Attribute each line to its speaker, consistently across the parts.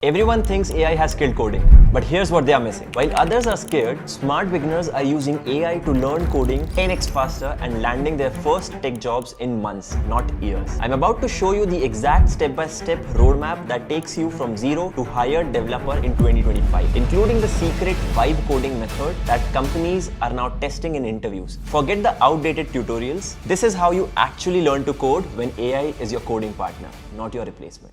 Speaker 1: Everyone thinks AI has killed coding, but here's what they are missing. While others are scared, smart beginners are using AI to learn coding 10x faster and landing their first tech jobs in months, not years. I'm about to show you the exact step-by-step roadmap that takes you from zero to hired developer in 2025, including the secret vibe coding method that companies are now testing in interviews. Forget the outdated tutorials. This is how you actually learn to code when AI is your coding partner, not your replacement.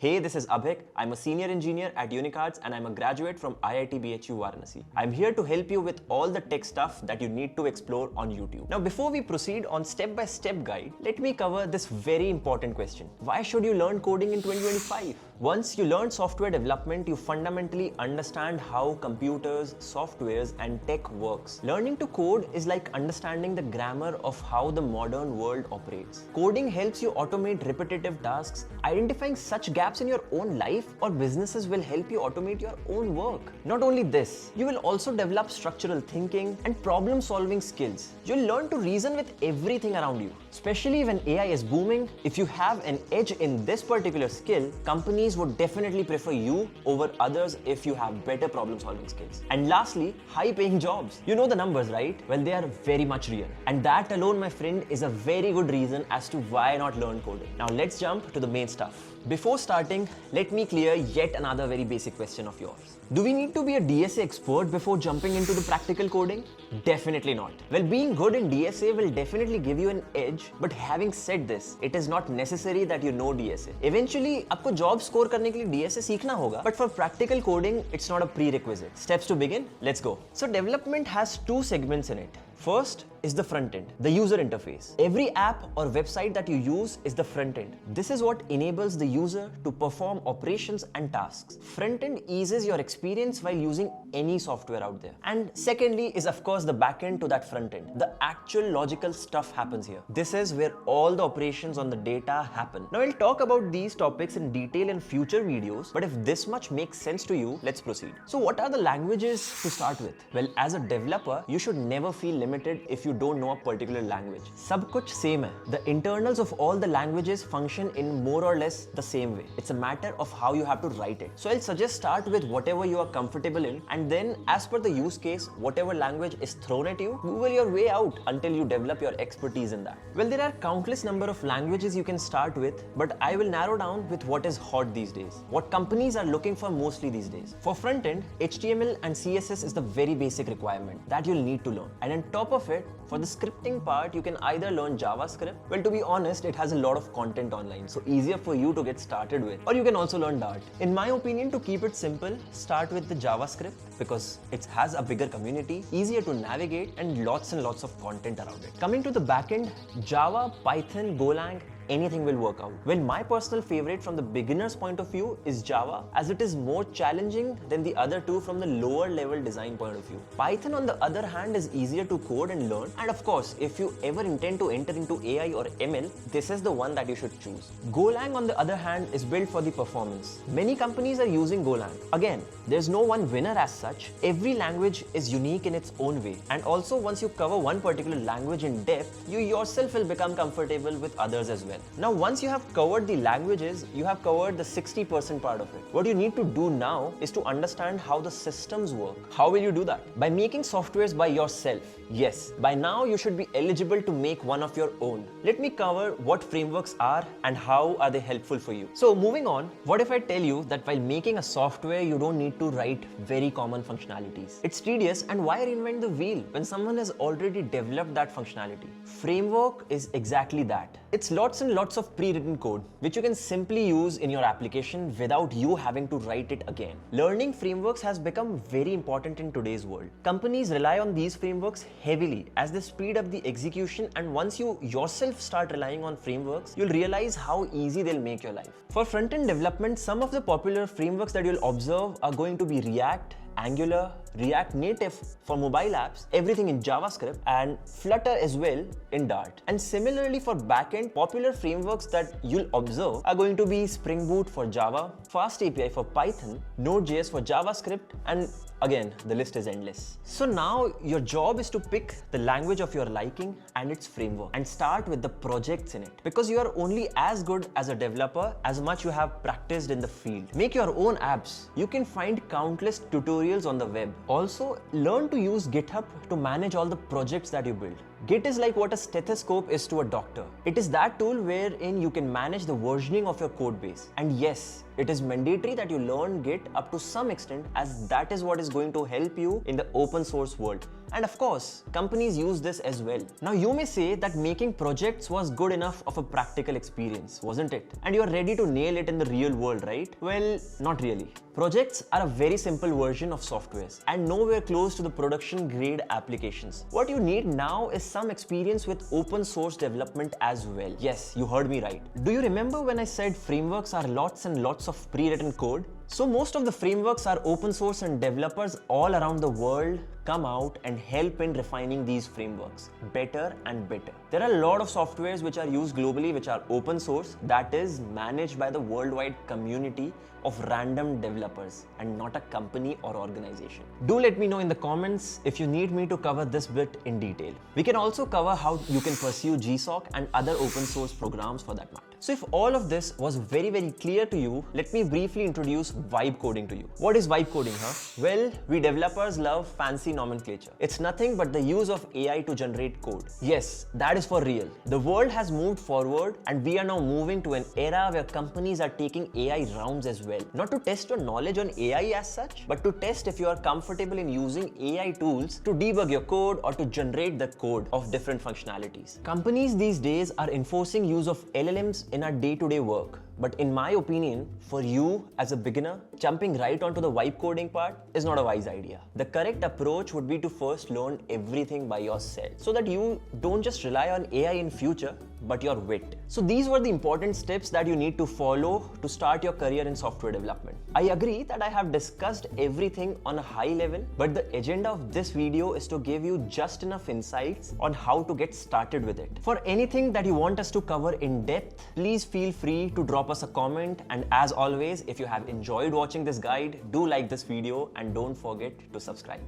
Speaker 1: Hey, this is Abhik. I'm a senior engineer at Unicards and I'm a graduate from IIT BHU Varanasi. I'm here to help you with all the tech stuff that you need to explore on YouTube. Now, before we proceed on step-by-step guide, let me cover this very important question. Why should you learn coding in 2025? Once you learn software development, you fundamentally understand how computers, softwares, and tech works. Learning to code is like understanding the grammar of how the modern world operates. Coding helps you automate repetitive tasks. Identifying such gaps in your own life or businesses will help you automate your own work. Not only this, you will also develop structural thinking and problem-solving skills. You'll learn to reason with everything around you. Especially when AI is booming, if you have an edge in this particular skill, companies would definitely prefer you over others if you have better problem-solving skills. And lastly, high-paying jobs. You know the numbers, right? Well, they are very much real. And that alone, my friend, is a very good reason as to why not learn coding. Now let's jump to the main stuff. Before starting, let me clear yet another very basic question of yours. Do we need to be a DSA expert before jumping into the practical coding? Definitely not. Well, being good in DSA will definitely give you an edge, but having said this, it is not necessary that you know DSA. Eventually, आपको job score करने के लिए DSA सीखना होगा, but for practical coding, it's not a prerequisite. Steps to begin? Let's go. So development has two segments in it. First is the front end, the user interface. Every app or website that you use is the front end. This is what enables the user to perform operations and tasks. Front end eases your experience while using any software out there. And secondly is of course the back end to that front end. The actual logical stuff happens here. This is where all the operations on the data happen. Now I'll talk about these topics in detail in future videos, but if this much makes sense to you, let's proceed. So what are the languages to start with? Well, as a developer, you should never feel limited if you don't know a particular language. Sab kuch same hai. The internals of all the languages function in more or less the same way. It's a matter of how you have to write it. So I'll suggest start with whatever you are comfortable in, and then as per the use case, whatever language is thrown at you, Google your way out until you develop your expertise in that. Well, there are countless number of languages you can start with, but I will narrow down with what is hot these days, what companies are looking for mostly these days. For front end, HTML and CSS is the very basic requirement that you'll need to learn. And on top of it, for the scripting part, you can either learn JavaScript. Well, to be honest, it has a lot of content online, so easier for you to get started with. Or you can also learn Dart. In my opinion, to keep it simple, start with the JavaScript because it has a bigger community, easier to navigate, and lots of content around it. Coming to the backend, Java, Python, Golang, anything will work out. Well, my personal favorite from the beginner's point of view is Java, as it is more challenging than the other two from the lower level design point of view. Python, on the other hand, is easier to code and learn. And of course, if you ever intend to enter into AI or ML, this is the one that you should choose. Golang, on the other hand, is built for the performance. Many companies are using Golang. Again, there's no one winner as such. Every language is unique in its own way. And also, once you cover one particular language in depth, you yourself will become comfortable with others as well. Now, once you have covered the languages, you have covered the 60% part of it. What you need to do now is to understand how the systems work. How will you do that? By making softwares by yourself. Yes, by now you should be eligible to make one of your own. Let me cover what frameworks are and how are they helpful for you. So moving on, what if I tell you that while making a software, you don't need to write very common functionalities? It's tedious, and why reinvent the wheel when someone has already developed that functionality? Framework is exactly that. It's lots and lots of pre-written code which you can simply use in your application without you having to write it again. Learning frameworks has become very important in today's world. Companies rely on these frameworks heavily as they speed up the execution, and once you yourself start relying on frameworks, you'll realize how easy they'll make your life. For front-end development, some of the popular frameworks that you'll observe are going to be React, Angular, React Native for mobile apps, everything in JavaScript, and Flutter as well in Dart. And similarly for backend, popular frameworks that you'll observe are going to be Spring Boot for Java, Fast API for Python, Node.js for JavaScript, and again, the list is endless. So now your job is to pick the language of your liking and its framework and start with the projects in it, because you are only as good as a developer as much you have practiced in the field. Make your own apps. You can find countless tutorials on the web. Also, learn to use GitHub to manage all the projects that you build. Git is like what a stethoscope is to a doctor. It is that tool wherein you can manage the versioning of your code base. And yes, it is mandatory that you learn Git up to some extent, as that is what is going to help you in the open source world. And of course, companies use this as well. Now you may say that making projects was good enough of a practical experience, wasn't it? And you are ready to nail it in the real world, right? Well, not really. Projects are a very simple version of softwares and nowhere close to the production grade applications. What you need now is some experience with open source development as well. Yes, you heard me right. Do you remember when I said frameworks are lots and lots of pre-written code? So most of the frameworks are open source and developers all around the world come out and help in refining these frameworks better and better. There are a lot of softwares which are used globally which are open source, that is managed by the worldwide community of random developers and not a company or organization. Do let me know in the comments if you need me to cover this bit in detail. We can also cover how you can pursue GSOC and other open source programs for that matter. So if all of this was very clear to you, let me briefly introduce vibe coding to you. What is vibe coding, huh? Well, we developers love fancy nomenclature. It's nothing but the use of AI to generate code. Yes, that is for real. The world has moved forward and we are now moving to an era where companies are taking AI rounds as well. Not to test your knowledge on AI as such, but to test if you are comfortable in using AI tools to debug your code or to generate the code of different functionalities. Companies these days are enforcing use of LLMs in our day-to-day work. But in my opinion, for you as a beginner, jumping right onto the vibe coding part is not a wise idea. The correct approach would be to first learn everything by yourself so that you don't just rely on AI in future, but your wit. So these were the important steps that you need to follow to start your career in software development. I agree that I have discussed everything on a high level, but the agenda of this video is to give you just enough insights on how to get started with it. For anything that you want us to cover in depth, please feel free to drop us a comment, and as always, if you have enjoyed watching this guide, do like this video and don't forget to subscribe.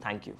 Speaker 1: Thank you.